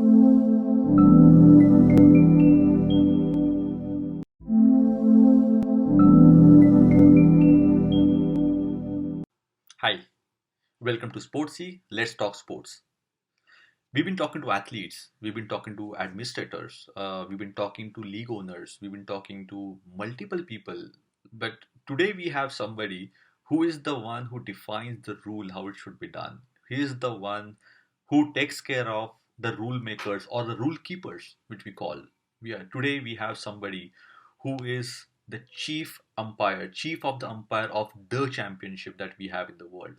Hi, welcome to Sportsy, Let's Talk Sports. We've been talking to athletes, we've been talking to administrators, we've been talking to league owners, we've been talking to multiple people. But today we have somebody who is the one who defines the rule how it should be done. He is the one who takes care of the rule makers or the rule keepers, which we call. Today we have somebody who is the chief of the umpire of the championship that we have in the world.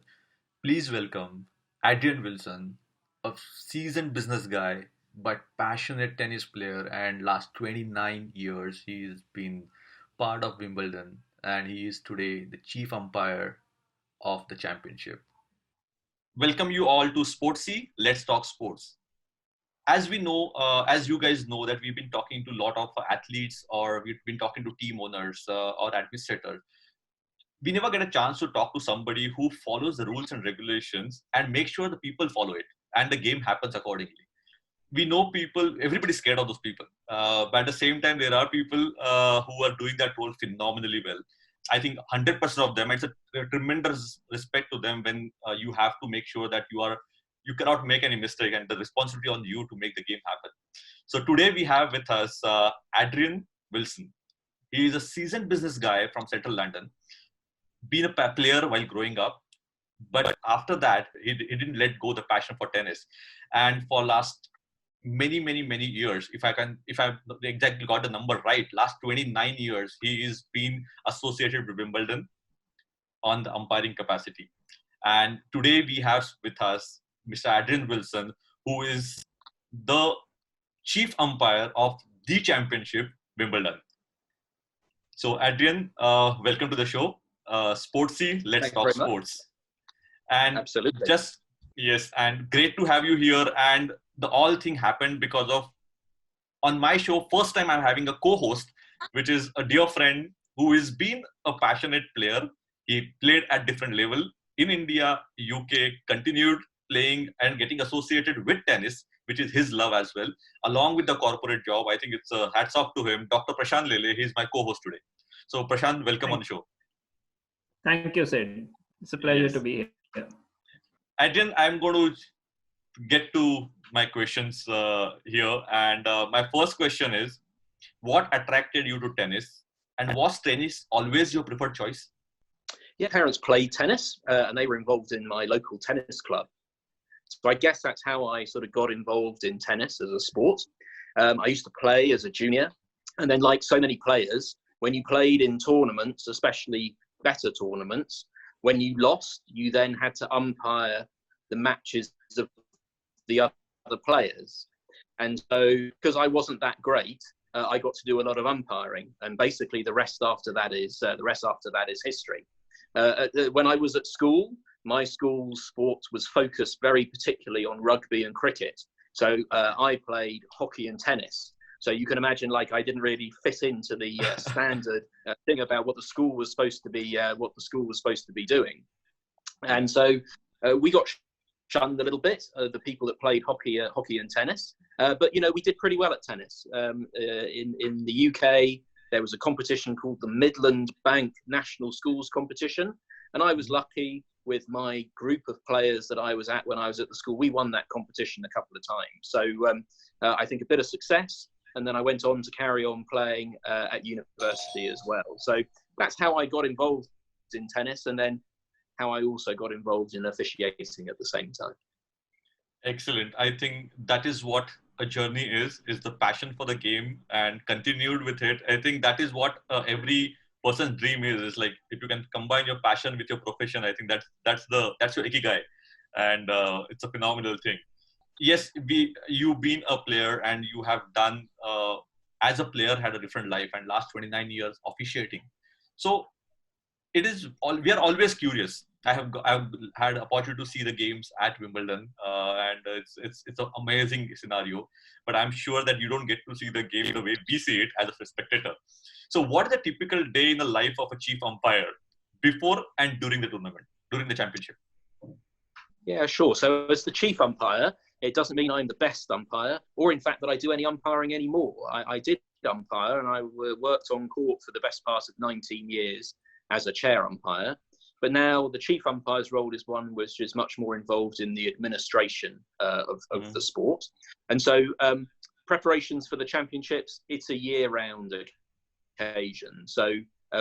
Please welcome Adrian Wilson, a seasoned business guy but passionate tennis player, and last 29 years he's been part of Wimbledon and he is today the chief umpire of the championship. Welcome you all to Sportsy, Let's Talk Sports. As we know, as you guys know, that we've been talking to a lot of athletes or we've been talking to team owners or administrators. We never get a chance to talk to somebody who follows the rules and regulations and make sure the people follow it and the game happens accordingly. We know people, everybody's scared of those people. But at the same time, there are people who are doing that role phenomenally well. I think 100% of them, it's a tremendous respect to them when you have to make sure that you cannot make any mistake and the responsibility on you to make the game happen. So today we have with us Adrian Wilson. He is a seasoned business guy from Central London, been a player while growing up, but after that he didn't let go the passion for tennis, and for last many years, if I've exactly got the number right, last 29 years he is been associated with Wimbledon on the umpiring capacity. And today we have with us Mr. Adrian Wilson, who is the chief umpire of the championship, Wimbledon. So Adrian, welcome to the show. Sportsy, Let's Thank you Talk very much. Sports. And Absolutely. yes, and great to have you here. And the all thing happened because of, on my show, first time I'm having a co-host, which is a dear friend who has been a passionate player. He played at different level in India, UK, continued playing and getting associated with tennis, which is his love as well, along with the corporate job. I think it's hats off to him. Dr. Prashant Lele, he's my co-host today. So Prashant, welcome on the show. Thank you, Sid. It's a pleasure to be here. Adrian, I'm going to get to my questions here. And my first question is, what attracted you to tennis? And was tennis always your preferred choice? Yeah, parents played tennis and they were involved in my local tennis club. So I guess that's how I sort of got involved in tennis as a sport. I used to play as a junior. And then like so many players, when you played in tournaments, especially better tournaments, when you lost, you then had to umpire the matches of the other players. And so because I wasn't that great, I got to do a lot of umpiring. And basically the rest after that is history. When I was at school, my school's sport was focused very particularly on rugby and cricket. So I played hockey and tennis. So you can imagine, like, I didn't really fit into the standard thing about what the school was supposed to be, doing. And so we got shunned a little bit, the people that played hockey and tennis. But, you know, we did pretty well at tennis. In the UK, there was a competition called the Midland Bank National Schools Competition. And I was lucky with my group of players that I was at when I was at the school. We won that competition a couple of times. So I think a bit of success. And then I went on to carry on playing at university as well. So that's how I got involved in tennis, and then how I also got involved in officiating at the same time. Excellent. I think that is what a journey is the passion for the game and continued with it. I think that is what every person's dream is like, if you can combine your passion with your profession, I think that's your ikigai. And it's a phenomenal thing. Yes, you've been a player and you have done, as a player, had a different life, and last 29 years officiating. So we are always curious. I've had opportunity to see the games at Wimbledon, and it's an amazing scenario. But I'm sure that you don't get to see the game the way we see it as a spectator. So what is a typical day in the life of a chief umpire before and during the tournament, during the championship? Yeah, sure. So as the chief umpire, It doesn't mean I'm the best umpire, or in fact that I do any umpiring anymore. I did umpire, and I worked on court for the best part of 19 years as a chair umpire. But now the chief umpire's role is one which is much more involved in the administration of the sport. And so preparations for the championships, it's a year-round occasion. So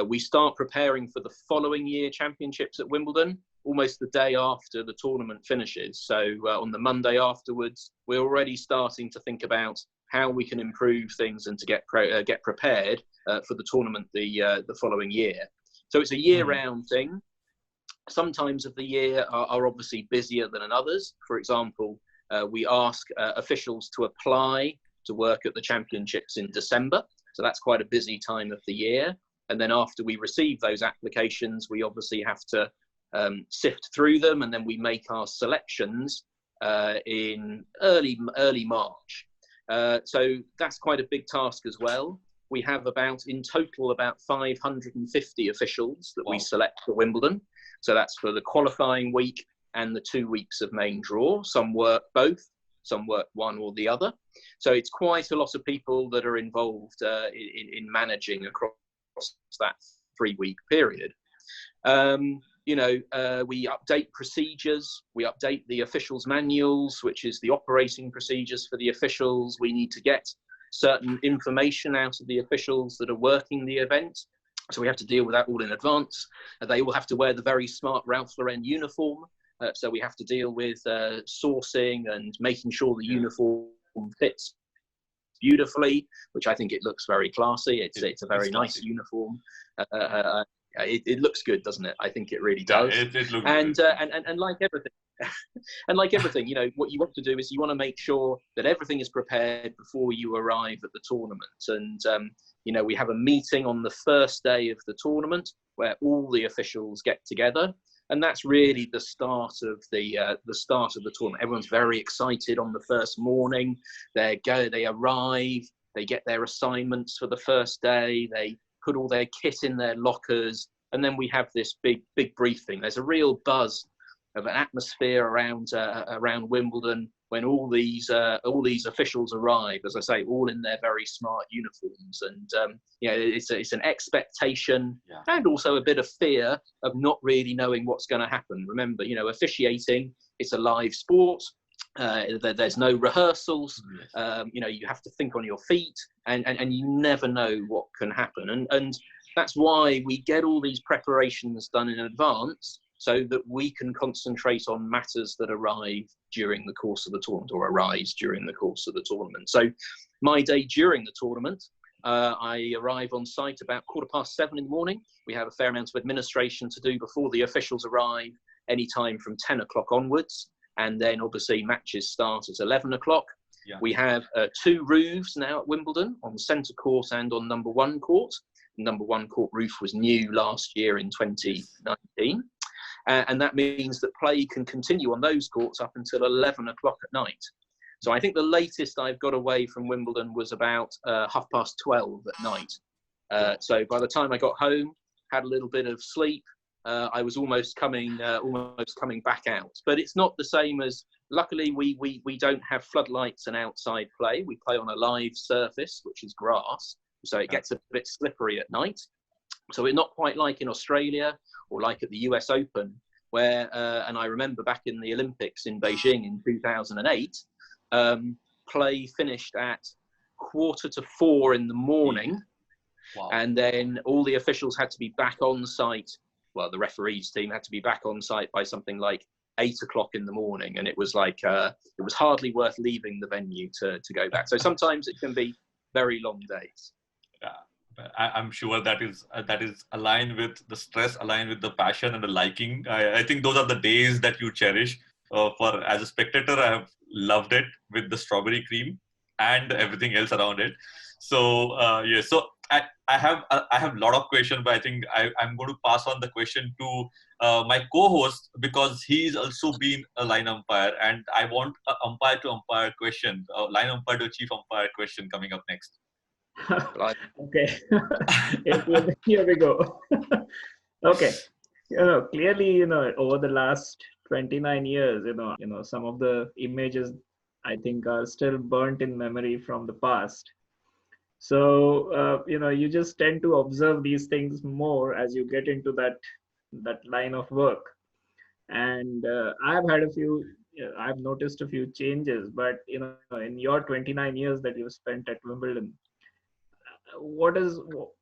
we start preparing for the following year championships at Wimbledon almost the day after the tournament finishes. So on the Monday afterwards, we're already starting to think about how we can improve things and to get prepared for the tournament the following year. So it's a year-round thing. Some times of the year are obviously busier than in others. For example, we ask officials to apply to work at the championships in December. So that's quite a busy time of the year. And then after we receive those applications, we obviously have to sift through them, and then we make our selections in early March. So that's quite a big task as well. We have in total about 550 officials that we select for Wimbledon. So that's for the qualifying week and the 2 weeks of main draw. Some work both, some work one or the other. So it's quite a lot of people that are involved in managing across that 3-week period. We update procedures, we update the officials' manuals, which is the operating procedures for the officials. We need to get certain information out of the officials that are working the event. So we have to deal with that all in advance. They all have to wear the very smart Ralph Lauren uniform. So we have to deal with sourcing and making sure the uniform fits beautifully, which I think it looks very classy. It's a very nice uniform. It looks good, doesn't it? I think it really does. Yeah, it looks and good. And like everything, and like everything, what you want to do is you want to make sure that everything is prepared before you arrive at the tournament. And we have a meeting on the first day of the tournament where all the officials get together, and that's really the start of the tournament. Everyone's very excited on the first morning. They arrive, they get their assignments for the first day, they put all their kit in their lockers, and then we have this big briefing. There's a real buzz of an atmosphere around Wimbledon when all these officials arrive, as I say, all in their very smart uniforms. And it's an expectation and also a bit of fear of not really knowing what's going to happen. Remember, officiating, it's a live sport. There's no rehearsals. You have to think on your feet, and you never know what can happen. And that's why we get all these preparations done in advance, so that we can concentrate on matters that arrive during the course of the tournament, or arise during the course of the tournament. So my day during the tournament, I arrive on site about 7:15 in the morning. We have a fair amount of administration to do before the officials arrive, any time from 10 o'clock onwards. And then obviously matches start at 11 o'clock. Yeah. We have 2 roofs now at Wimbledon, on centre court and on number 1 court. Number 1 court roof was new last year in 2019. And that means that play can continue on those courts up until 11 o'clock at night. So I think the latest I've got away from Wimbledon was about 12:30 at night. So by the time I got home, had a little bit of sleep, I was almost coming back out. But it's not the same as, luckily we don't have floodlights and outside play. We play on a live surface, which is grass, so it gets a bit slippery at night. So we're not quite like in Australia or like at the US Open, where and I remember back in the Olympics in Beijing in 2008, play finished at 3:45 in the morning. Wow. And then all the officials had to be back on site. Well, the referees team had to be back on site by something like 8 o'clock in the morning. And it was like, it was hardly worth leaving the venue to go back. So sometimes it can be very long days. Yeah, I'm sure that is aligned with the stress, aligned with the passion and the liking. I think those are the days that you cherish. As a spectator, I have loved it with the strawberry cream and everything else around it. So, yes. So I have a lot of questions, but I think I'm going to pass on the question to my co-host, because he's also been a line umpire, and I want an umpire to umpire question, line umpire to chief umpire question coming up next. Okay. Here we go. Okay. Clearly, over the last 29 years, some of the images I think are still burnt in memory from the past. So you just tend to observe these things more as you get into that line of work. And I've noticed a few changes. But in your 29 years that you've spent at Wimbledon, what is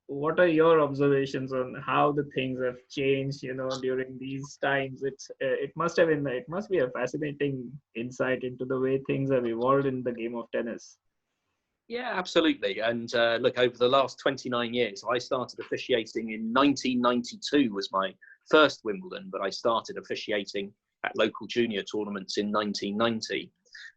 what are your observations on how the things have changed during these times? It must be a fascinating insight into the way things have evolved in the game of tennis. Yeah, absolutely. And look, over the last 29 years, I started officiating in 1992 was my first Wimbledon, but I started officiating at local junior tournaments in 1990.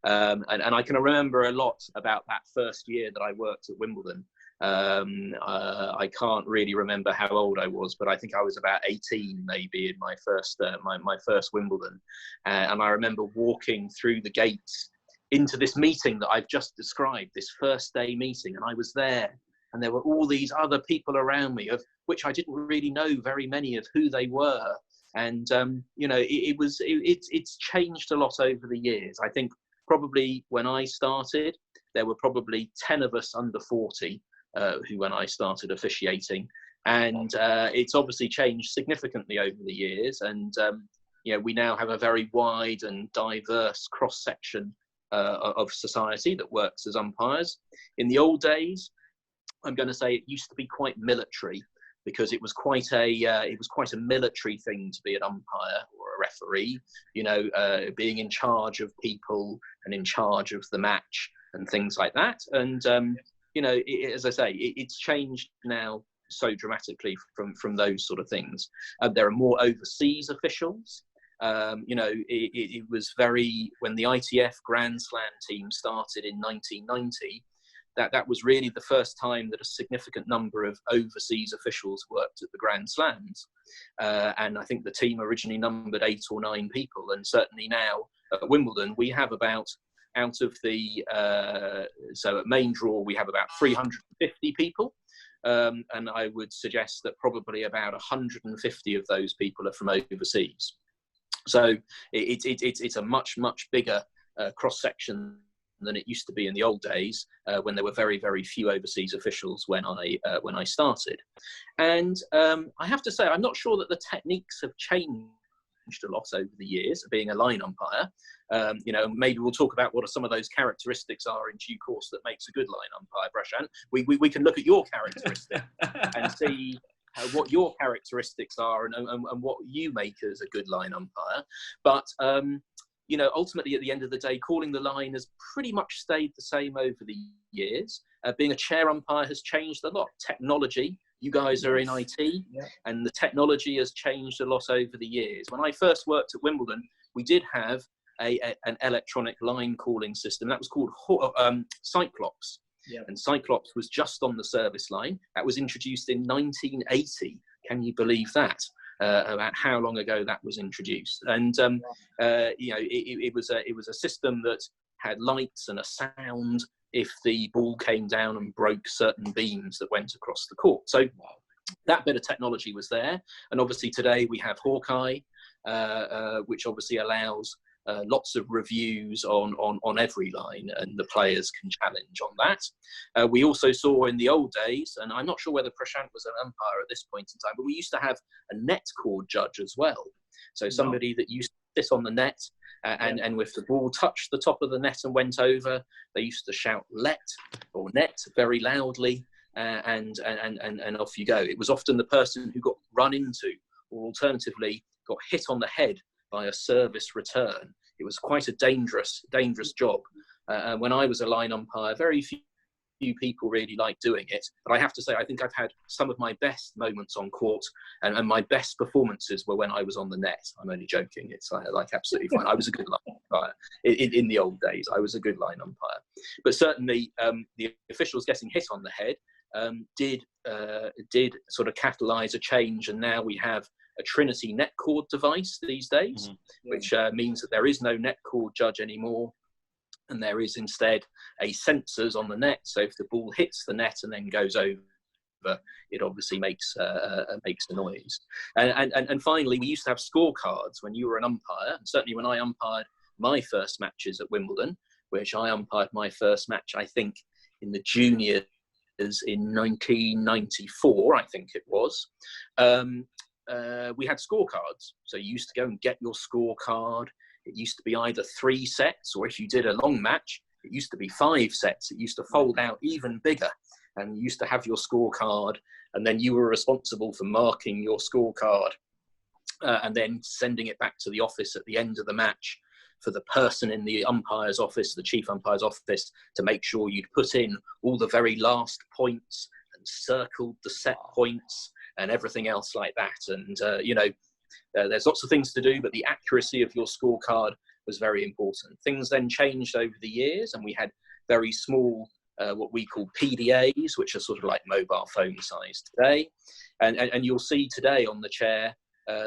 And I can remember a lot about that first year that I worked at Wimbledon. I can't really remember how old I was, but I think I was about 18 maybe in my first my first Wimbledon. And I remember walking through the gates into this meeting that I've just described, this first day meeting, and I was there, and there were all these other people around me, of which I didn't really know very many of who they were. And it's changed a lot over the years. I think probably when I started, there were probably 10 of us under 40 who when I started officiating, and it's obviously changed significantly over the years. And we now have a very wide and diverse cross section of society that works as umpires. In the old days, I'm going to say it used to be quite military, because it was quite a military thing to be an umpire or a referee, being in charge of people and in charge of the match and things like that. And as I say, it's changed now so dramatically from those sort of things. There are more overseas officials. It was when the ITF Grand Slam team started in 1990, that was really the first time that a significant number of overseas officials worked at the Grand Slams. And I think the team originally numbered 8 or 9 people. And certainly now at Wimbledon, we have about, out of the, so at main draw, we have about 350 people. And I would suggest that probably about 150 of those people are from overseas. So it's a much, much bigger cross-section than it used to be in the old days, when there were very, very few overseas officials when I started. And I have to say, I'm not sure that the techniques have changed a lot over the years of being a line umpire. Maybe we'll talk about what some of those characteristics are in due course that makes a good line umpire, Prashant. We can look at your characteristics and see what your characteristics are and what you make as a good line umpire. But ultimately, at the end of the day, calling the line has pretty much stayed the same over the years. Being a chair umpire has changed a lot. Technology, you guys are in IT, and the technology has changed a lot over the years. When I first worked at Wimbledon, we did have an electronic line calling system. That was called Cyclops. Yeah. And Cyclops was just on the service line. That was introduced in 1980. Can you believe that? About how long ago that was introduced? And it was a system that had lights and a sound if the ball came down and broke certain beams that went across the court. So that bit of technology was there. And obviously today we have Hawkeye, which obviously allows lots of reviews on every line, and the players can challenge on that. We also saw in the old days, and I'm not sure whether Prashant was an umpire at this point in time, but we used to have a net cord judge as well. So somebody that used to sit on the net, and if the ball touched the top of the net and went over, they used to shout "let" or "net" very loudly, and off you go. It was often the person who got run into, or alternatively got hit on the head by a service return. It was quite a dangerous job. When I was a line umpire, very few people really liked doing it. But I have to say, I think I've had some of my best moments on court, and my best performances were when I was on the net. I'm only joking. It's absolutely fine. I was a good line umpire. In the old days, I was a good line umpire. But certainly the officials getting hit on the head did sort of catalyse a change, and now we have a Trinity net cord device these days, which means that there is no net cord judge anymore, and there is instead a sensors on the net. So if the ball hits the net and then goes over, it obviously makes a noise. And finally, we used to have scorecards when you were an umpire, and certainly when I umpired my first matches at Wimbledon, which I umpired my first match, I think, in the juniors in 1994, I think it was. We had scorecards. So you used to go and get your scorecard. It used to be either 3 sets, or if you did a long match, it used to be 5 sets. It used to fold out even bigger. And you used to have your scorecard, and then you were responsible for marking your scorecard and then sending it back to the office at the end of the match for the person in the umpire's office, the chief umpire's office, to make sure you'd put in all the very last points and circled the set points and everything else like that. And, there's lots of things to do, but the accuracy of your scorecard was very important. Things then changed over the years, and we had very small, what we call PDAs, which are sort of like mobile phone size today. And you'll see today on the chair,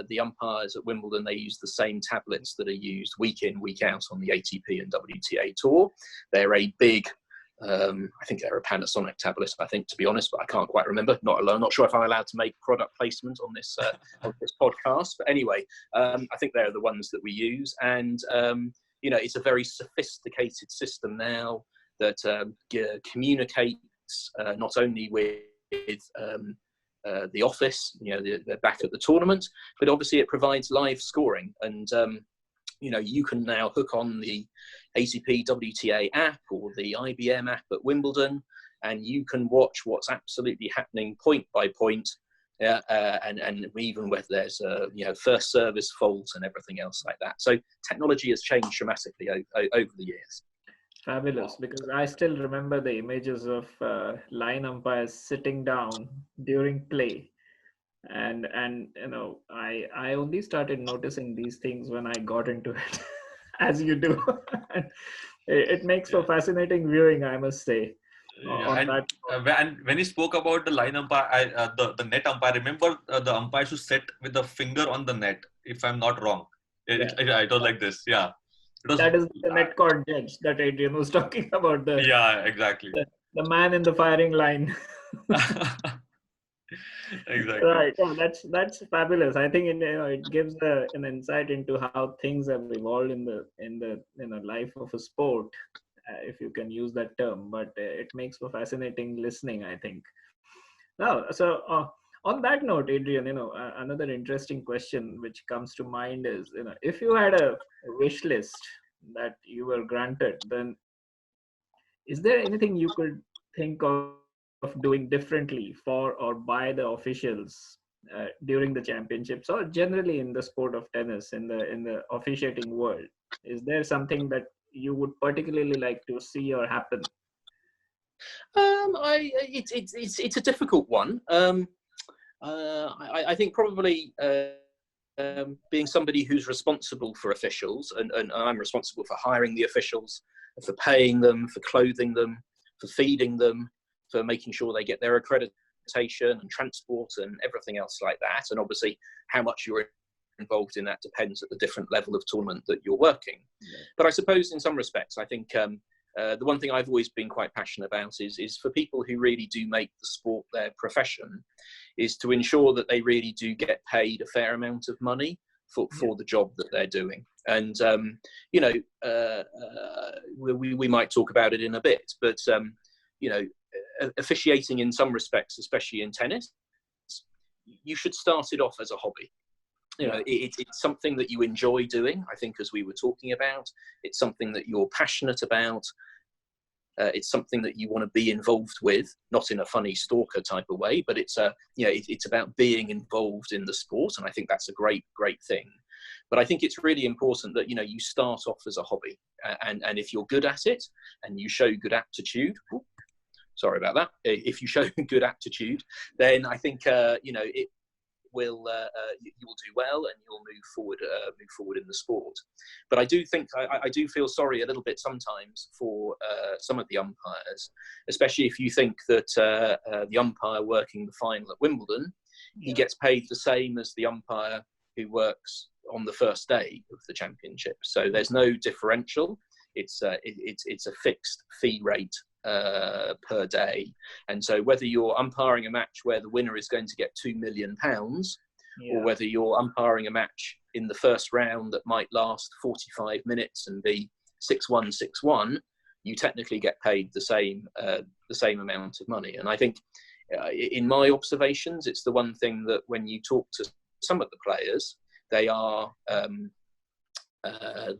the umpires at Wimbledon, they use the same tablets that are used week in, week out on the ATP and WTA tour. They're a big, I think they're a Panasonic tablet, I think, to be honest, but I can't quite remember. Not sure if I'm allowed to make product placement on this podcast. But anyway, I think they're the ones that we use. And, it's a very sophisticated system now that communicates not only with the office, they're back at the tournament, but obviously it provides live scoring. And, you can now hook on the ATP WTA app or the IBM app at Wimbledon, and you can watch what's absolutely happening point by point, and even whether there's first service faults and everything else like that. So technology has changed dramatically over the years. Fabulous, because I still remember the images of line umpires sitting down during play, and I only started noticing these things when I got into it, as you do. It makes for fascinating viewing, I must say. And when he spoke about the line umpire, the net umpire, remember the umpires who sat with the finger on the net, if I'm not wrong. I don't like this. Yeah. That is the net court judge that Adrian was talking about. Exactly. The man in the firing line. Exactly. Right. Yeah, that's fabulous. I think it gives an insight into how things have evolved in the life of a sport, if you can use that term. But it makes for fascinating listening, I think. Now, so on that note, Adrian, another interesting question which comes to mind is, if you had a wish list that you were granted, then is there anything you could think of doing differently for or by the officials during the championships, or generally in the sport of tennis, in the officiating world? Is there something that you would particularly like to see or happen? It's a difficult one. I think probably being somebody who's responsible for officials, and I'm responsible for hiring the officials, for paying them, for clothing them, for feeding them, for making sure they get their accreditation and transport and everything else like that. And obviously how much you're involved in that depends at the different level of tournament that you're working. Yeah. But I suppose in some respects, I think the one thing I've always been quite passionate about is for people who really do make the sport their profession, is to ensure that they really do get paid a fair amount of money for the job that they're doing. And, we might talk about it in a bit, but, officiating in some respects, especially in tennis, you should start it off as a hobby. It's something that you enjoy doing, I think, as we were talking about. It's something that you're passionate about. It's something that you want to be involved with, not in a funny stalker type of way, but it's about being involved in the sport. And I think that's a great, great thing. But I think it's really important that, you start off as a hobby. And if you're good at it and you show good aptitude, sorry about that. If you show good aptitude, then I think, it will you will do well and you'll move forward in the sport. But I do think I do feel sorry a little bit sometimes for some of the umpires, especially if you think that the umpire working the final at Wimbledon, he gets paid the same as the umpire who works on the first day of the championship. So there's no differential. It's a fixed fee rate per day. And so whether you're umpiring a match where the winner is going to get £2 million, or whether you're umpiring a match in the first round that might last 45 minutes and be 6-1, 6-1, you technically get paid the same amount of money. And I think in my observations, it's the one thing that when you talk to some of the players, they are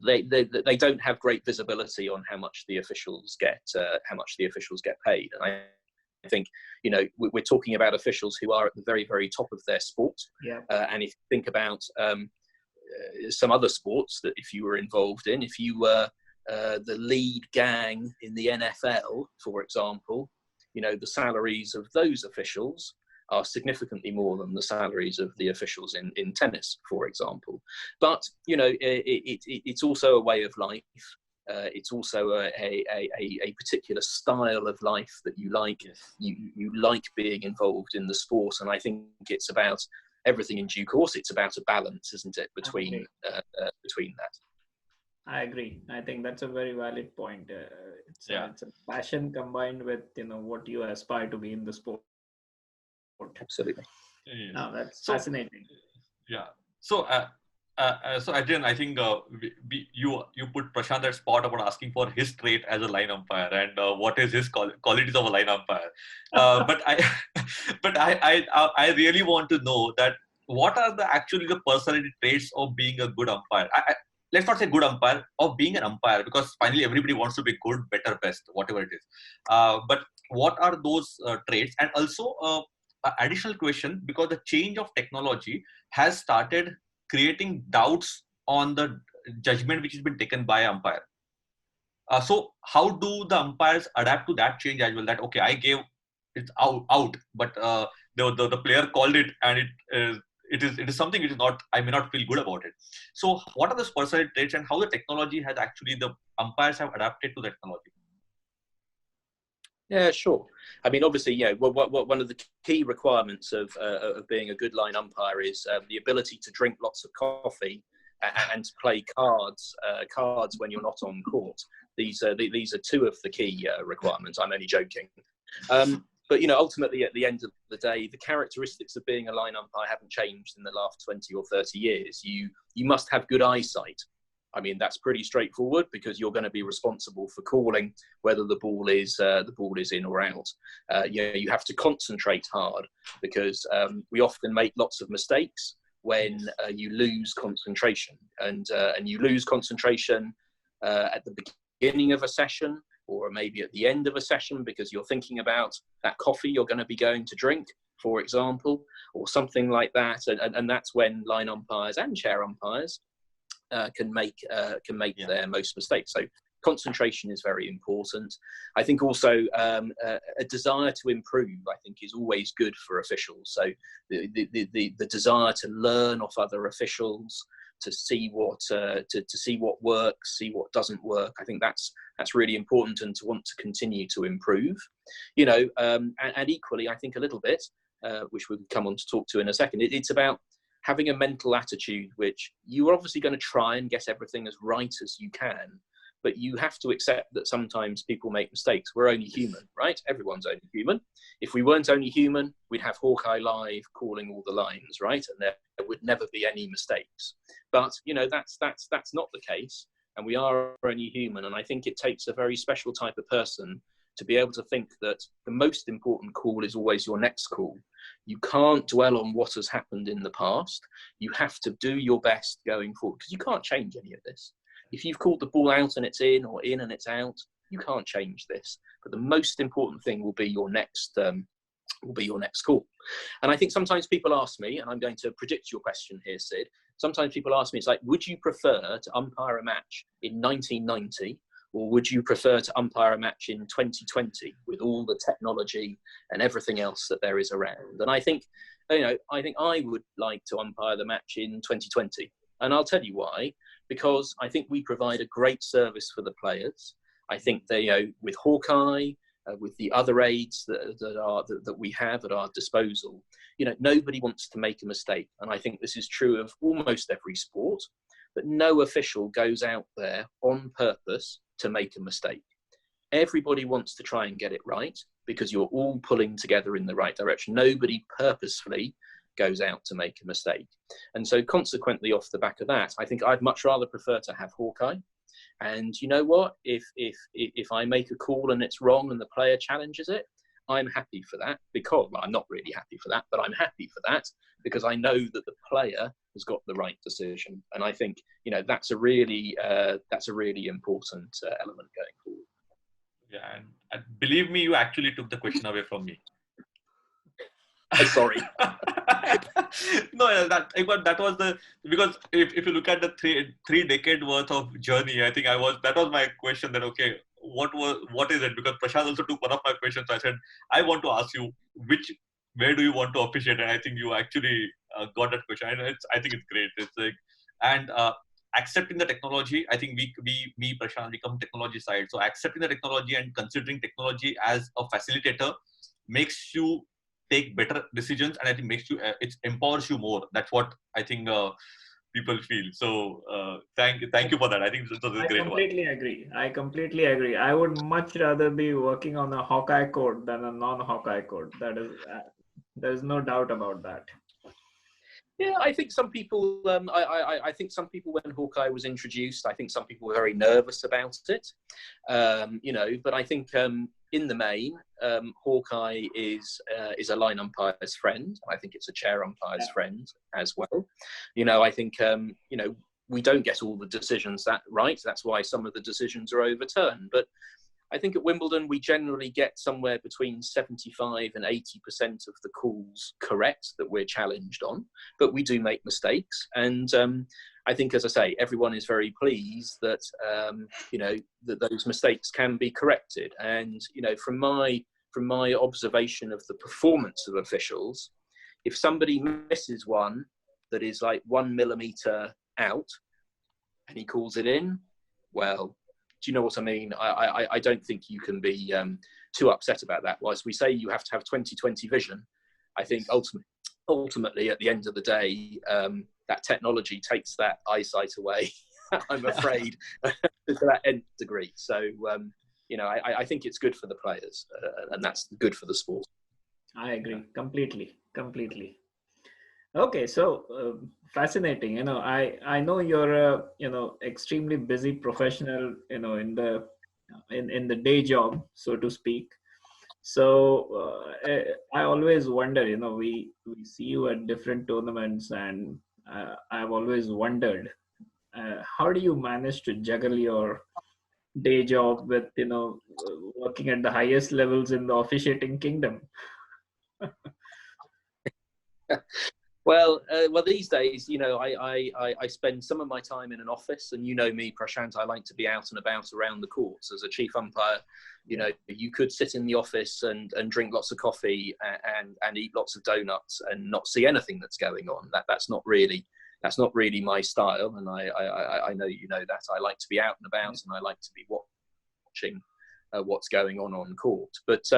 they don't have great visibility on how much the officials get paid. And I think, you know, we're talking about officials who are at the very, very top of their sport. Yeah. And if you think about some other sports that if you were involved in, if you were the lead gang in the NFL, for example, you know, the salaries of those officials are significantly more than the salaries of the officials in tennis, for example. But, you know, it's also a way of life. It's also a particular style of life that you like. Yes. You like being involved in the sport. And I think it's about everything in due course. It's about a balance, isn't it, between that. I agree. I think that's a very valid point. It's a passion combined with, you know, what you aspire to be in the sport. Absolutely. Yes. No, that's fascinating. Yeah. So, so Adrian, I think you put Prashant at spot about asking for his trait as a line umpire and what is his qualities of a line umpire. But I really want to know that what are actually the personality traits of being a good umpire. Let's not say good umpire, of being an umpire, because finally everybody wants to be good, better, best, whatever it is. But what are those traits? And also additional question, because the change of technology has started creating doubts on the judgment which has been taken by umpire. So how do the umpires adapt to that change as well? That, okay, I gave it out, but the player called it, and it is something which is not, I may not feel good about it. So what are those personality traits and how the technology has actually, the umpires have adapted to the technology? Yeah, sure. I mean, obviously, yeah. One of the key requirements of being a good line umpire is the ability to drink lots of coffee and to play cards when you're not on court. These are two of the key requirements. I'm only joking. But, you know, ultimately, at the end of the day, the characteristics of being a line umpire haven't changed in the last 20 or 30 years. You must have good eyesight. I mean, that's pretty straightforward because you're going to be responsible for calling whether the ball is in or out. You have to concentrate hard because we often make lots of mistakes when you lose concentration, and you lose concentration at the beginning of a session or maybe at the end of a session because you're thinking about that coffee you're going to be going to drink, for example, or something like that. And that's when line umpires and chair umpires can make their most mistakes. So concentration is very important. I think also a desire to improve, I think, is always good for officials. So the desire to learn off other officials, to see what works, see what doesn't work. I think that's really important, and to want to continue to improve. You know, and equally, I think a little bit, which we'll come on to talk to in a second. It's about having a mental attitude, which you are obviously going to try and get everything as right as you can, but you have to accept that sometimes people make mistakes. We're only human, right? Everyone's only human. If we weren't only human, we'd have Hawkeye Live calling all the lines, right? And there would never be any mistakes. But, you know, that's not the case. And we are only human. And I think it takes a very special type of person to be able to think that the most important call is always your next call. You can't dwell on what has happened in the past. You have to do your best going forward, because you can't change any of this. If you've called the ball out and it's in, or in and it's out, you can't change this. But the most important thing will be your next call. And I think sometimes people ask me, and I'm going to predict your question here, Sid. Sometimes people ask me, it's like, would you prefer to umpire a match in 1990, or would you prefer to umpire a match in 2020 with all the technology and everything else that there is around? And I think I would like to umpire the match in 2020. And I'll tell you why. Because I think we provide a great service for the players. I think they, with Hawkeye, with the other aids that we have at our disposal, you know, nobody wants to make a mistake. And I think this is true of almost every sport, but no official goes out there on purpose to make a mistake. Everybody wants to try and get it right because you're all pulling together in the right direction. Nobody purposefully goes out to make a mistake. And so consequently, off the back of that, I think I'd much rather prefer to have Hawkeye. And you know what? If I make a call and it's wrong and the player challenges it, I'm happy for that, because, well, I'm not really happy for that, but I'm happy for that because I know that the player has got the right decision. And I think, you know, that's a really important element going forward. Yeah, and believe me, you actually took the question away from me. Sorry. No, that was the, because if you look at the three decade worth of journey, I think that was my question, that okay, what is it? Because Prashant also took one of my questions. So I said, I want to ask you where do you want to officiate? And I think you actually got that question. And I think it's great. It's like, and accepting the technology. I think me Prashant, we come technology side. So accepting the technology and considering technology as a facilitator makes you take better decisions, and I think makes you it empowers you more. That's what I think people feel. So thank you for that. I think this was a great one. I completely agree. I would much rather be working on a Hawkeye court than a non-Hawkeye court. That is, there's no doubt about that. Yeah, I think some people. I think some people, when Hawkeye was introduced, I think some people were very nervous about it. You know, but I think in the main, Hawkeye is a line umpire's friend. I think it's a chair umpire's friend as well. You know, I think you know, we don't get all the decisions right. That's why some of the decisions are overturned. But I think at Wimbledon, we generally get somewhere between 75 and 80% of the calls correct that we're challenged on, but we do make mistakes. And I think, as I say, everyone is very pleased that, you know, that those mistakes can be corrected. And, you know, from my observation of the performance of officials, if somebody misses one that is like 1 millimeter out and he calls it in, well, do you know what I mean? I don't think you can be too upset about that. Whilst we say you have to have 20/20 vision, I think ultimately at the end of the day, that technology takes that eyesight away, I'm afraid, to that nth degree. So, you know, I think it's good for the players, and that's good for the sport. I agree completely. Okay, so fascinating. You know, I know you're a extremely busy professional. You know, in the day job, so to speak. So I always wonder. You know, we see you at different tournaments, and I've always wondered how do you manage to juggle your day job with working at the highest levels in the officiating kingdom. Well, these days, you know, I spend some of my time in an office, and you know me, Prashant, I like to be out and about around the courts. As a chief umpire, you know, you could sit in the office and drink lots of coffee and eat lots of donuts and not see anything that's going on. That's not really my style, and I know you know that. I like to be out and about, and I like to be watching what's going on court. But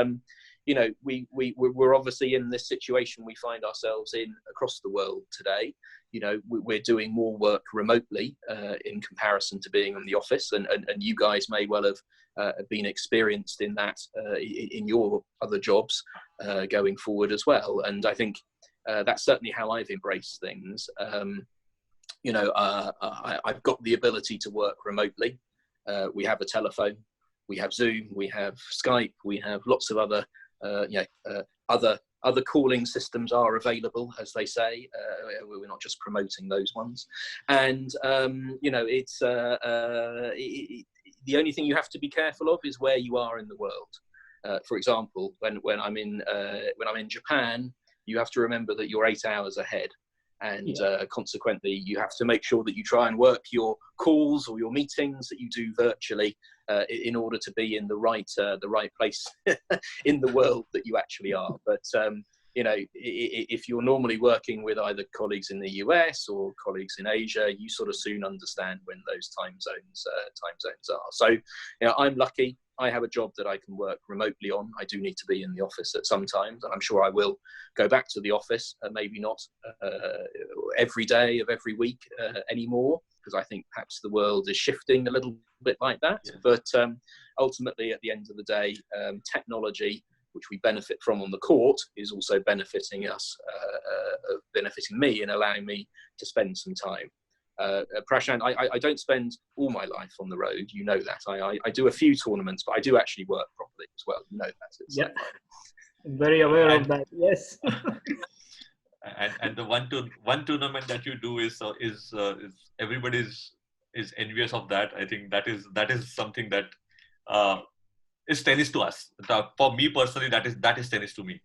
you know, we're obviously in this situation we find ourselves in across the world today. You know, we're doing more work remotely in comparison to being in the office, and you guys may well have been experienced in that in your other jobs going forward as well. And I think that's certainly how I've embraced things. You know, I've got the ability to work remotely. We have a telephone, we have Zoom, we have Skype, we have lots of other other calling systems are available, as they say. We're not just promoting those ones. And you know, it's the only thing you have to be careful of is where you are in the world. For example, when I'm in Japan, you have to remember that you're 8 hours ahead. And consequently, you have to make sure that you try and work your calls or your meetings that you do virtually in order to be in the right place in the world that you actually are. But you know, if you're normally working with either colleagues in the US or colleagues in Asia, you sort of soon understand when those time zones are. So, you know, I'm lucky. I have a job that I can work remotely on. I do need to be in the office at some times, and I'm sure I will go back to the office, maybe not every day of every week anymore, because I think perhaps the world is shifting a little bit like that. Yeah. But ultimately, at the end of the day, technology, which we benefit from on the court, is also benefiting us, benefiting me, and allowing me to spend some time Prashant, I don't spend all my life on the road. You know that. I do a few tournaments, but I do actually work properly as well. You know that. Yeah, very aware of that. Yes. And the one tournament that you do is everybody's is envious of that. I think that is something that is tennis to us. For me personally, that is tennis to me.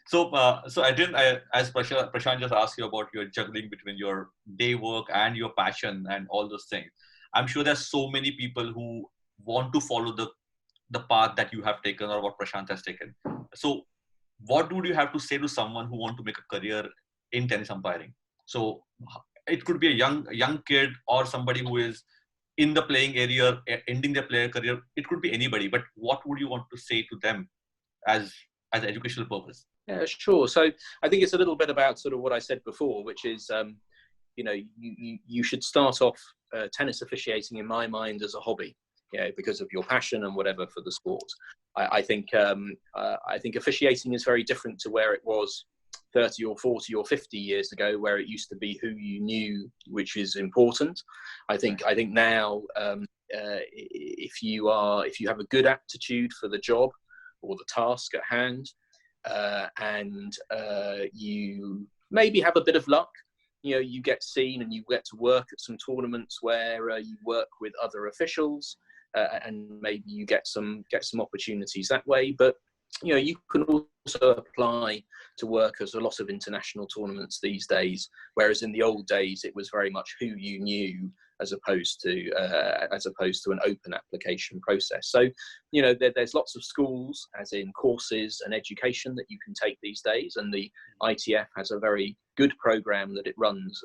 So Adrian, as Prashant just asked you about your juggling between your day work and your passion and all those things, I'm sure there's so many people who want to follow the path that you have taken or what Prashant has taken. So what would you have to say to someone who want to make a career in tennis umpiring? So it could be a young kid or somebody who is in the playing area, ending their player career. It could be anybody, but what would you want to say to them as an educational purpose? Yeah, sure. So I think it's a little bit about sort of what I said before, which is, you should start off tennis officiating, in my mind, as a hobby, because of your passion and whatever for the sport. I think officiating is very different to where it was 30 or 40 or 50 years ago, where it used to be who you knew, which is important. I think now, if you have a good aptitude for the job or the task at hand, and you maybe have a bit of luck, you get seen and you get to work at some tournaments where you work with other officials, and maybe you get some opportunities that way. But you can also apply to work at a lot of international tournaments these days, whereas in the old days it was very much who you knew as opposed to an open application process. So there's lots of schools, as in courses and education, that you can take these days, and the ITF has a very good program that it runs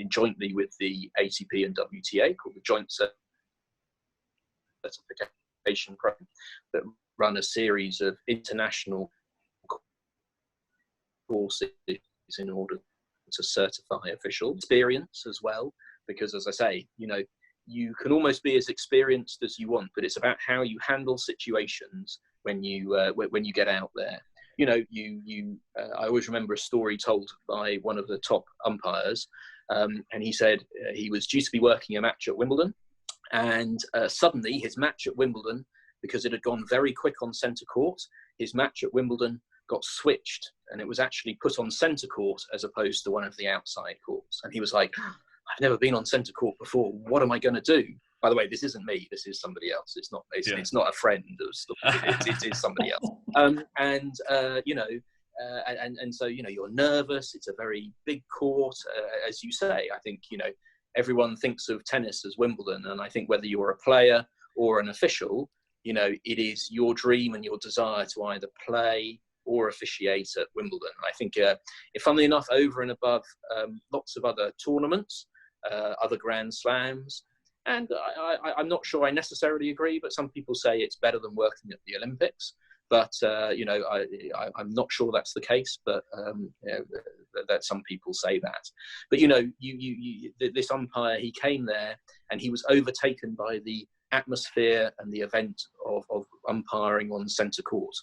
jointly with the ATP and WTA called the Joint Certification Program, that run a series of international courses in order to certify official experience as well. Because, as I say, you can almost be as experienced as you want, but it's about how you handle situations when you get out there. I always remember a story told by one of the top umpires, and he said he was due to be working a match at Wimbledon, and suddenly his match at Wimbledon, because it had gone very quick on centre court, his match at Wimbledon got switched, and it was actually put on centre court as opposed to one of the outside courts. And he was like, I've never been on centre court before. What am I going to do? By the way, this isn't me. This is somebody else. It's not a friend. It is somebody else. And so, you're nervous. It's a very big court, as you say. I think, everyone thinks of tennis as Wimbledon. And I think whether you're a player or an official, it is your dream and your desire to either play or officiate at Wimbledon. And I think, funnily enough, over and above lots of other tournaments, other Grand Slams, and I'm not sure I necessarily agree, but some people say it's better than working at the Olympics. But I'm not sure that's the case. But that some people say that. But this umpire, he came there and he was overtaken by the atmosphere and the event of umpiring on centre court.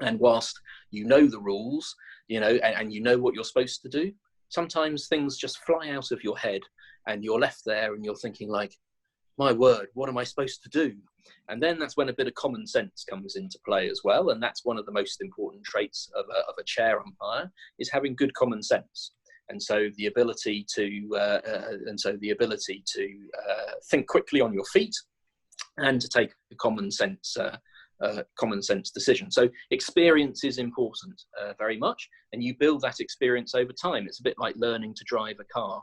And whilst you know the rules, and you know what you're supposed to do, sometimes things just fly out of your head, and you're left there and you're thinking like, my word, what am I supposed to do? And then that's when a bit of common sense comes into play as well. And that's one of the most important traits of a chair umpire, is having good common sense. And so the ability to think quickly on your feet and to take a common sense decision. So experience is important, very much, and you build that experience over time. It's a bit like learning to drive a car.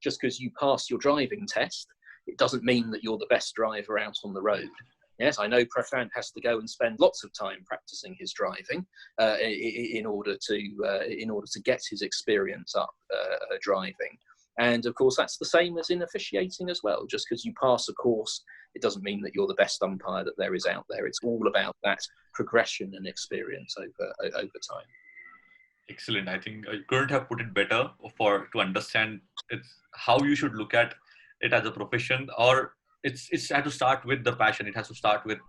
Just because you pass your driving test, it doesn't mean that you're the best driver out on the road. Yes, I know Prashant has to go and spend lots of time practicing his driving in order to get his experience up driving. And of course, that's the same as in officiating as well. Just because you pass a course, it doesn't mean that you're the best umpire that there is out there. It's all about that progression and experience over time. Excellent. I think you couldn't have put it better to understand how you should look at it as a profession, or it's had to start with the passion. It has to start with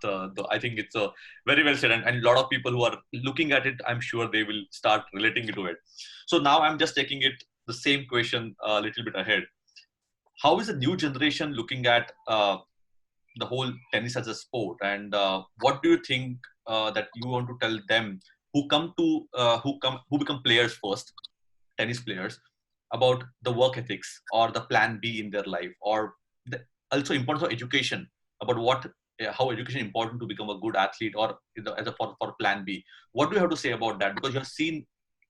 I think it's a very well said, and a lot of people who are looking at it, I'm sure they will start relating to it. So now I'm just taking it the same question a little bit ahead. how is the new generation looking at the whole tennis as a sport, and what do you think that you want to tell them who become players first, tennis players, about the work ethics or the plan B in their life, or also importance of education, about how education is important to become a good athlete, or as a for plan B. What do you have to say about that? Because you have seen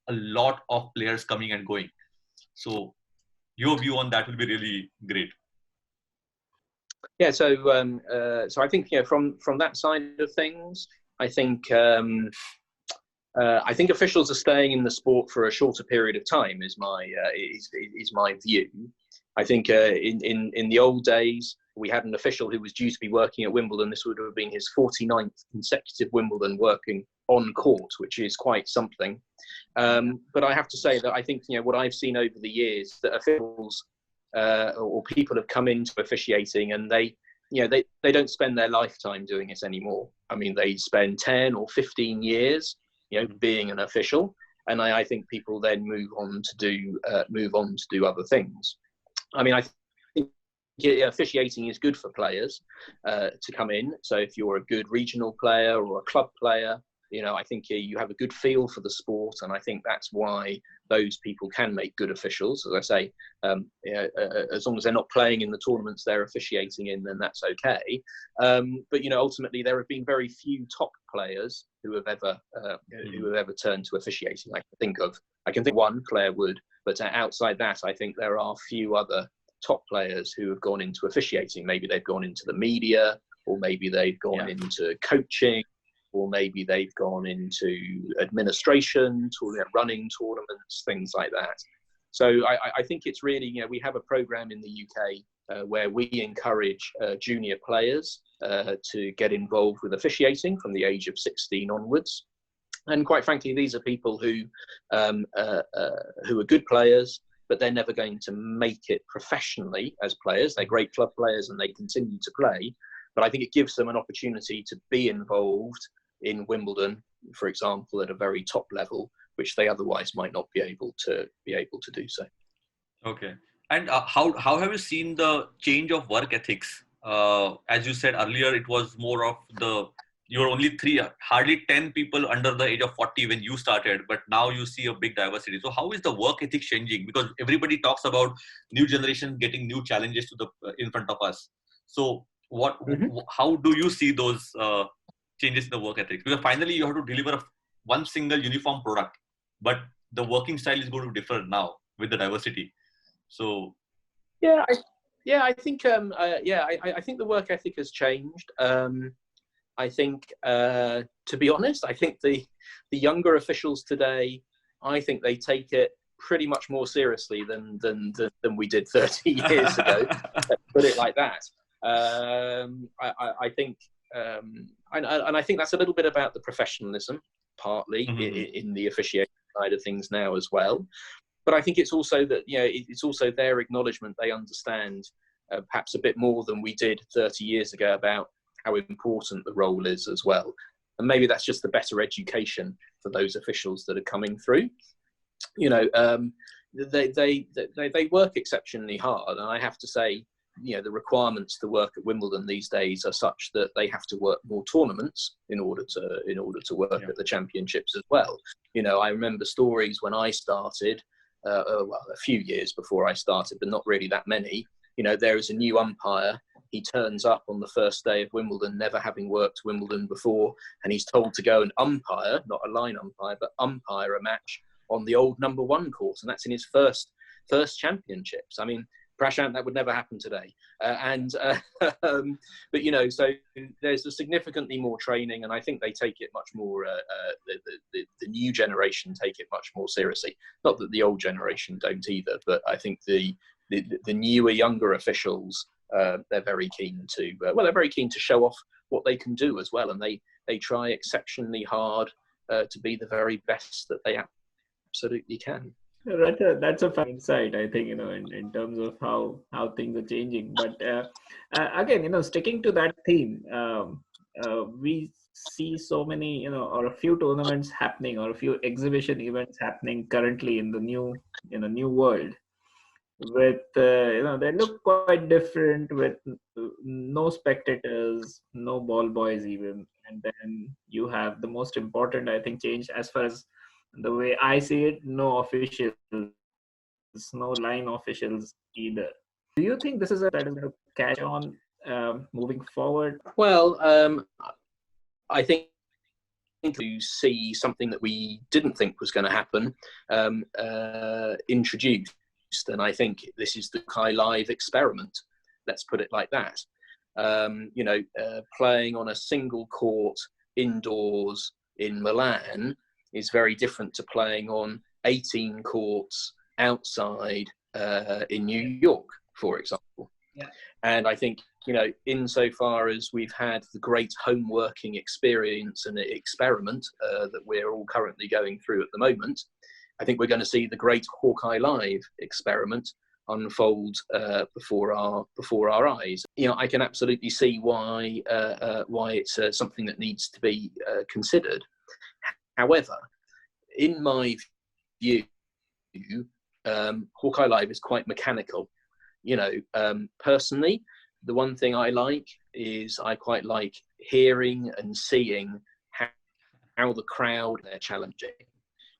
a lot of players coming and going. So your view on that will be really great. Yeah, so I think from that side of things, I think officials are staying in the sport for a shorter period of time. Is my view. I think in the old days we had an official who was due to be working at Wimbledon. This would have been his 49th consecutive Wimbledon working on court, which is quite something. But I have to say that I think what I've seen over the years, that officials or people have come into officiating and they don't spend their lifetime doing it anymore. I mean, they spend 10 or 15 years being an official, and I think people then move on to do other things. I mean, I think officiating is good for players to come in. So if you're a good regional player or a club player, I think you have a good feel for the sport, and I think that's why those people can make good officials. As I say, as long as they're not playing in the tournaments they're officiating in, then that's okay. But ultimately, there have been very few top players who have ever turned to officiating. I can think one, Claire Wood, but outside that, I think there are few other top players who have gone into officiating. Maybe they've gone into the media, or maybe they've gone into coaching, or maybe they've gone into administration, running tournaments, things like that. So I think it's really, we have a program in the UK where we encourage junior players to get involved with officiating from the age of 16 onwards. And quite frankly, these are people who are good players, but they're never going to make it professionally as players. They're great club players and they continue to play. But I think it gives them an opportunity to be involved in Wimbledon, for example, at a very top level, which they otherwise might not be able to do so. Okay. And how have you seen the change of work ethics? As you said earlier, it was more of you're only hardly 10 people under the age of 40 when you started, but now you see a big diversity. So how is the work ethics changing? Because everybody talks about new generation getting new challenges in front of us. So how do you see those changes in the work ethics? Because finally you have to deliver one single uniform product, but the working style is going to differ now with the diversity. So I think I think the work ethic has changed. I think, to be honest, I think the younger officials today, I think they take it pretty much more seriously than we did 30 years ago. Let's put it like that. I think, and I think that's a little bit about the professionalism, partly in the officiating side of things now as well. But I think it's also that it's also their acknowledgement. They understand perhaps a bit more than we did 30 years ago about how important the role is as well. And maybe that's just the better education for those officials that are coming through. They work exceptionally hard, and I have to say, the requirements to work at Wimbledon these days are such that they have to work more tournaments in order to work at the championships as well. I remember stories when I started, a few years before I started, but not really that many. There is a new umpire. He turns up on the first day of Wimbledon, never having worked Wimbledon before, and he's told to go and umpire, not a line umpire, but umpire a match on the old number 1 court, and that's in his first championships. I mean, Prashant, that would never happen today. But so there's a significantly more training, and I think they take it much more. The new generation take it much more seriously. Not that the old generation don't either, but I think the newer, younger officials, they're very keen to show off what they can do as well, and they try exceptionally hard to be the very best that they absolutely can. That's a fun insight, I think, in terms of how things are changing. But again, sticking to that theme, we see so many, or a few tournaments happening, or a few exhibition events happening currently in the new world, with they look quite different with no spectators, no ball boys even, and then you have the most important, I think, change as far as the way I see it: no officials, no line officials either. Do you think this is that is going to catch on moving forward? Well, I think to see something that we didn't think was going to happen introduced, and I think this is the High Live experiment. Let's put it like that. Playing on a single court indoors in Milan is very different to playing on 18 courts outside in New York, for example. Yeah. And I think, insofar as we've had the great home working experience and experiment that we're all currently going through at the moment, I think we're going to see the great Hawkeye Live experiment unfold before our eyes. I can absolutely see why it's something that needs to be considered. However, in my view, Hawkeye Live is quite mechanical. Personally, the one thing I like is I quite like hearing and seeing how the crowd they're challenging,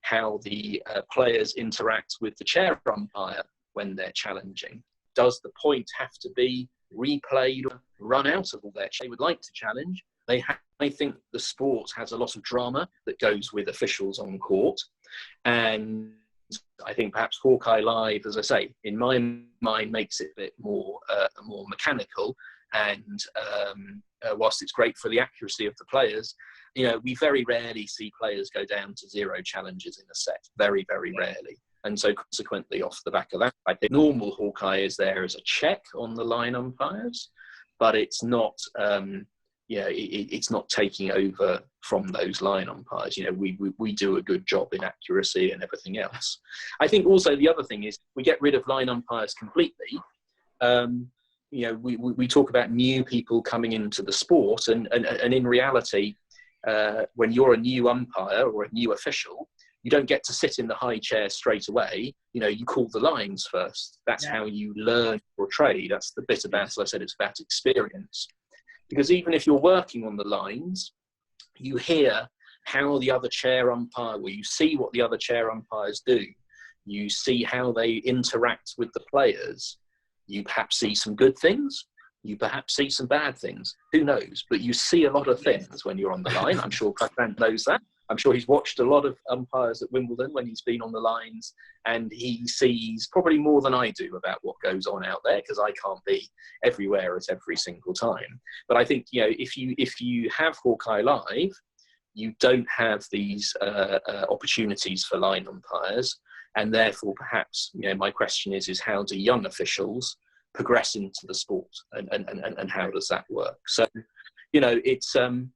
how the players interact with the chair umpire when they're challenging. Does the point have to be replayed or run out of all their they would like to challenge? I think the sport has a lot of drama that goes with officials on court, and I think perhaps Hawkeye Live, as I say, in my mind, makes it a bit more mechanical. And whilst it's great for the accuracy of the players, we very rarely see players go down to 0 challenges in a set. Very, very rarely. And so consequently, off the back of that, I think normal Hawkeye is there as a check on the line umpires, but it's not. It's not taking over from those line umpires. We do a good job in accuracy and everything else. I think also the other thing is we get rid of line umpires completely. We talk about new people coming into the sport, and in reality, when you're a new umpire or a new official, you don't get to sit in the high chair straight away. You call the lines first. That's how you learn your trade. That's the bit about, as I said, it's about experience. Because even if you're working on the lines, you hear how the other chair umpire, well, you see what the other chair umpires do. You see how they interact with the players. You perhaps see some good things. You perhaps see some bad things. Who knows? But you see a lot of things when you're on the line. I'm sure Prashant knows that. I'm sure he's watched a lot of umpires at Wimbledon when he's been on the lines, and he sees probably more than I do about what goes on out there, because I can't be everywhere at every single time. But I think, if you have Hawkeye Live, you don't have these opportunities for line umpires, and therefore perhaps, my question is how do young officials progress into the sport, and how does that work? So, it's and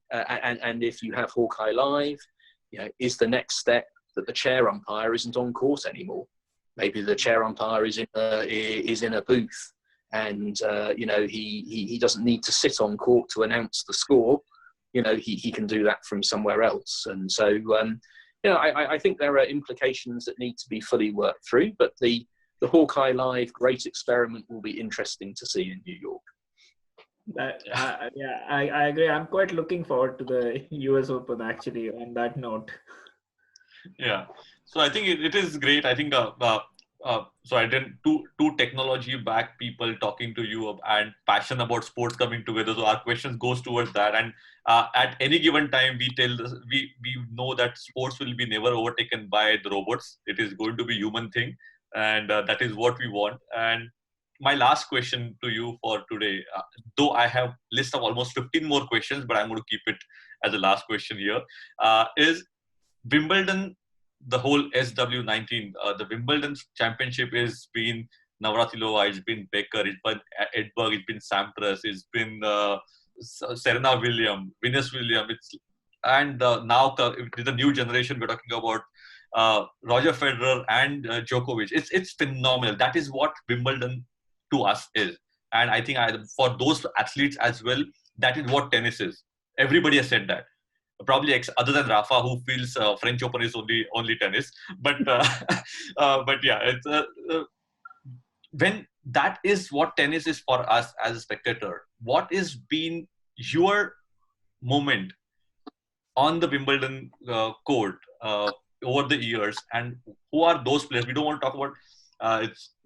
if you have Hawkeye Live, is the next step that the chair umpire isn't on court anymore? Maybe the chair umpire is in a booth, and he doesn't need to sit on court to announce the score. He can do that from somewhere else. And so I think there are implications that need to be fully worked through. But the Hawkeye Live great experiment will be interesting to see in New York. I agree. I'm quite looking forward to the US Open, actually, on that note. Yeah. So I think it is great. I think so I did two technology back people talking to you and passion about sports coming together. So our questions goes towards that. And at any given time, we know that sports will be never overtaken by the robots. It is going to be human thing, and that is what we want. And my last question to you for today, though I have list of almost 15 more questions, but I'm going to keep it as a last question here, is Wimbledon, the whole SW19, the Wimbledon championship has been Navratilova, it's been Becker, it's been Edberg, it's been Sampras, it's been Serena Williams, Venus Williams, and now with the new generation, we're talking about Roger Federer and Djokovic. It's phenomenal. That is what Wimbledon to us is. And I think for those athletes as well, that is what tennis is. Everybody has said that. Probably other than Rafa, who feels French Open is only tennis. But yeah, when that is what tennis is for us as a spectator, what has been your moment on the Wimbledon court over the years, and who are those players? We don't want to talk about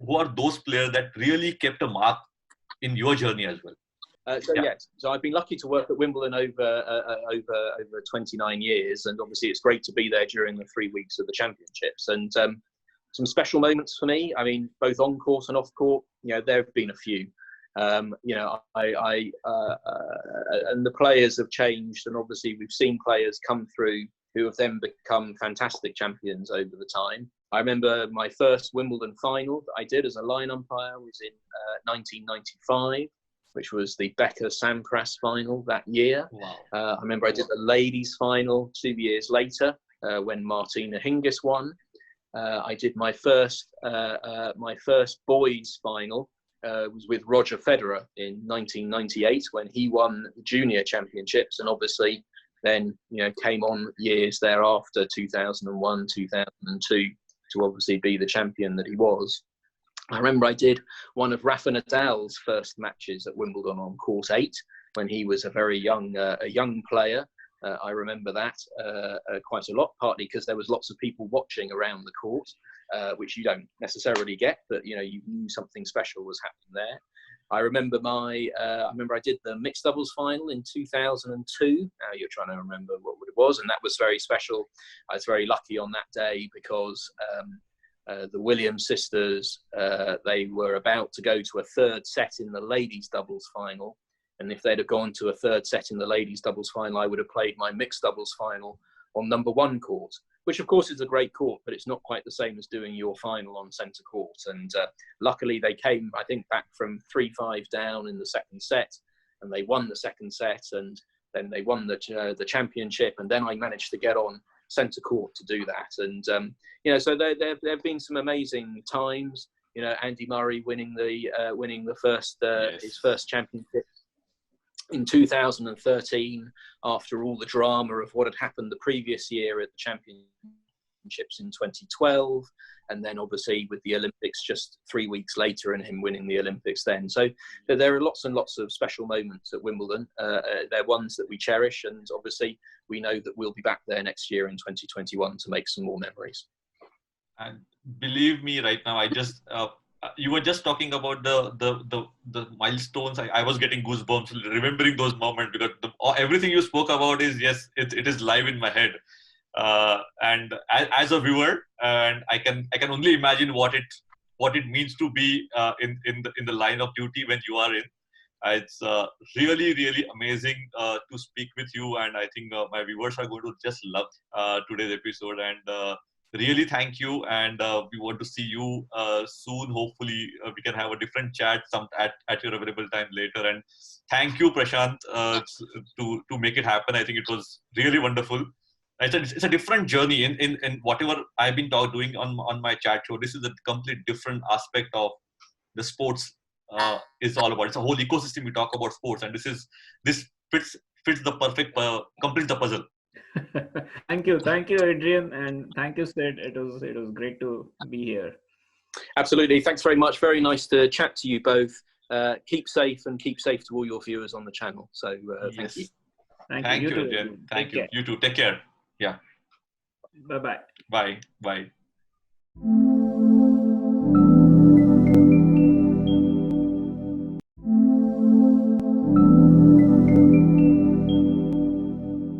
who are those players that really kept a mark in your journey as well. Yes, so I've been lucky to work at Wimbledon over 29 years, and obviously it's great to be there during the 3 weeks of the championships. And some special moments for me. I mean, both on court and off court. There have been a few. And the players have changed, and obviously we've seen players come through who have then become fantastic champions over the time. I remember my first Wimbledon final that I did as a line umpire was in 1995, which was the Becker-Sampras final that year. Wow. I remember I did the ladies final 2 years later when Martina Hingis won. I did my first boys final was with Roger Federer in 1998 when he won the junior championships, and obviously then came on years thereafter, 2001, 2002, to obviously be the champion that he was. I remember I did one of Rafa Nadal's first matches at Wimbledon on court 8 when he was a very young player. I remember that quite a lot, partly because there was lots of people watching around the court, which you don't necessarily get, but you knew something special was happening there. I remember I did the mixed doubles final in 2002. Now you're trying to remember what it was, and that was very special. I was very lucky on that day because the Williams sisters, they were about to go to a third set in the ladies doubles final. And if they'd have gone to a third set in the ladies doubles final, I would have played my mixed doubles final on number 1 court, which of course is a great court, but it's not quite the same as doing your final on centre court. And luckily they came, I think, back from 3-5 down in the second set, and they won the second set, and then they won the championship. And then I managed to get on centre court to do that. And so there have been some amazing times. Andy Murray winning the first his first championship in 2013, after all the drama of what had happened the previous year at the championships in 2012, and then obviously with the Olympics just 3 weeks later and him winning the Olympics then. So there are lots and lots of special moments at Wimbledon. They're ones that we cherish, and obviously we know that we'll be back there next year in 2021 to make some more memories. And believe me, right now, I just you were just talking about the milestones. I was getting goosebumps remembering those moments, because everything you spoke about is, yes, it is live in my head. And as a viewer, and I can only imagine what it means to be in the line of duty when you are in. It's really, really amazing to speak with you, and I think my viewers are going to just love today's episode. And really thank you, and we want to see you soon. Hopefully we can have a different chat at your available time later. And thank you, Prashant, to make it happen. I think it was really wonderful. It's a different journey in whatever I've been doing on my chat show. This is a complete different aspect of the sports is all about. It's a whole ecosystem. We talk about sports, and this fits the perfect completes the puzzle. Thank you, Adrian, and thank you, Sid. It was great to be here. Absolutely, thanks very much. Very nice to chat to you both. Keep safe, and keep safe to all your viewers on the channel. So thank you. Thank you, Adrian. Thank you. You too. Take care. Yeah. Bye-bye. Bye.